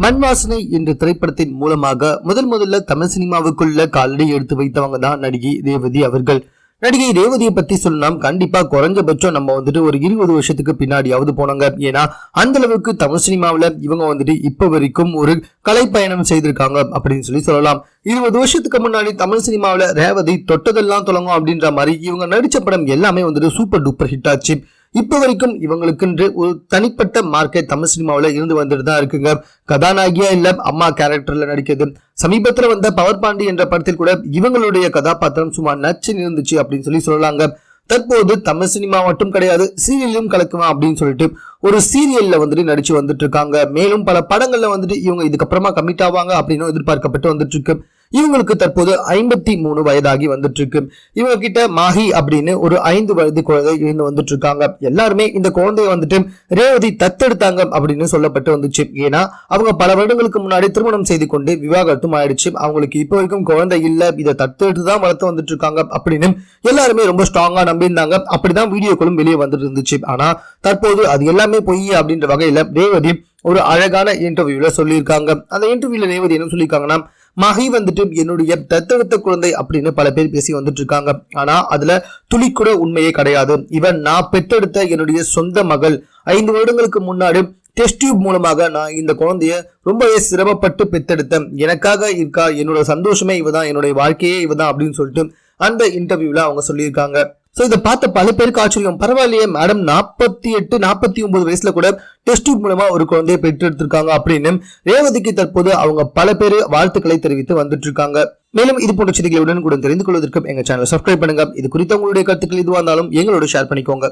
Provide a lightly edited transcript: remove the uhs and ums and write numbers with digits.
மண் வாசனை என்ற திரைப்படத்தின் மூலமாக முதல்ல தமிழ் சினிமாவுக்குள்ள காலடி எடுத்து வைத்தவங்க தான் நடிகை ரேவதி அவர்கள். நடிகை ரேவதியை பத்தி சொல்லலாம், கண்டிப்பா குறைஞ்சபட்சம் நம்ம ஒரு 20 வருஷத்துக்கு பின்னாடியாவது போனாங்க. ஏன்னா அந்த அளவுக்கு தமிழ் சினிமாவில இவங்க இப்ப வரைக்கும் ஒரு கலை பயணம் செய்திருக்காங்க அப்படின்னு சொல்லலாம். 20 வருஷத்துக்கு முன்னாடி தமிழ் சினிமாவில ரேவதி தொட்டதெல்லாம் தொடங்கும் அப்படின்ற மாதிரி இவங்க நடிச்ச படம் எல்லாமே சூப்பர் டூப்பர் ஹிட் ஆச்சு. இப்ப வரைக்கும் இவங்களுக்கு ஒரு தனிப்பட்ட மார்க்கெட் தமிழ் சினிமாவில இருந்து வந்துட்டு தான் இருக்குங்க. கதாநாயகியா இல்ல அம்மா கேரக்டர்ல நடிக்கிறது. சமீபத்துல வந்த பவர் பாண்டி என்ற படத்தில் கூட இவங்களுடைய கதாபாத்திரம் சும்மா நச்சு இருந்துச்சு அப்படின்னு சொல்லலாங்க. தற்போது தமிழ் சினிமா மட்டும் கிடையாது, சீரியலும் கலக்குமா அப்படின்னு சொல்லிட்டு ஒரு சீரியல்ல நடிச்சு வந்துட்டு இருக்காங்க. மேலும் பல படங்கள்ல இவங்க இதுக்கப்புறமா கமிட் ஆவாங்க அப்படின்னு எதிர்பார்க்கப்பட்டு வந்துட்டு இருக்கு. இவங்களுக்கு தற்போது 53 வயதாகி வந்துட்டு இருக்கு. இவங்க கிட்ட மாஹி அப்படின்னு ஒரு 5 வயது குழந்தை இருந்து வந்துட்டு இருக்காங்க. எல்லாருமே இந்த குழந்தைய ரேவதி தத்தெடுத்தாங்க அப்படின்னு சொல்லப்பட்டு வந்துச்சு. ஏன்னா அவங்க பல வருடங்களுக்கு முன்னாடி திருமணம் செய்து கொண்டு விவாகரத்தும் ஆயிடுச்சு. அவங்களுக்கு இப்ப வரைக்கும் குழந்தை இல்ல, இதை தத்தெடுத்துதான் வளர்த்து வந்துட்டு இருக்காங்க அப்படின்னு எல்லாருமே ரொம்ப ஸ்ட்ராங்கா நம்பியிருந்தாங்க. அப்படிதான் வீடியோக்களும் வெளியே வந்துட்டு இருந்துச்சு. ஆனா தற்போது அது எல்லாமே பொய் அப்படின்ற வகையில ரேவதி ஒரு அழகான இன்டர்வியூல சொல்லியிருக்காங்க. அந்த இன்டர்வியூல ரேவதி என்ன சொல்லியிருக்காங்கன்னா, மகி என்னுடைய தத்தெடுத்த குழந்தை அப்படின்னு பல பேர் பேசி வந்துட்டு இருக்காங்க. ஆனா அதுல துளி கூட உண்மையே கிடையாது. இவன் நான் பெற்றெடுத்த என்னுடைய சொந்த மகள். 5 வருடங்களுக்கு முன்னாடி டெஸ்ட் டியூப் மூலமாக நான் இந்த குழந்தைய ரொம்பவே சிரமப்பட்டு பெற்றெடுத்தேன். எனக்காக இருக்கா, என்னோட சந்தோஷமே இவதான், என்னுடைய வாழ்க்கையே இவதான் அப்படின்னு சொல்லிட்டு அந்த இன்டர்வியூல அவங்க சொல்லியிருக்காங்க. இதை பார்த்த பல பேருக்கு ஆச்சரியம், பரவாயில்லையே மேடம் 48 49 வயசுல கூட டெஸ்ட் டியூப் மூலமா ஒரு குழந்தையை பெற்றெடுத்திருக்காங்க அப்படின்னு ரேவதிக்கு தற்போது அவங்க பல பேர் வாழ்த்துக்களை தெரிவித்து வந்துட்டு இருக்காங்க. மேலும் இது போன்ற செய்திகளுடன் கூட தெரிந்து கொள்வதற்கு எங்க சேனலை சப்ஸ்கிரைப் பண்ணுங்க. இது குறித்த உங்களுடைய கருத்துக்கள் எதுவாக இருந்தாலும் எங்களோட ஷேர் பண்ணிக்கோங்க.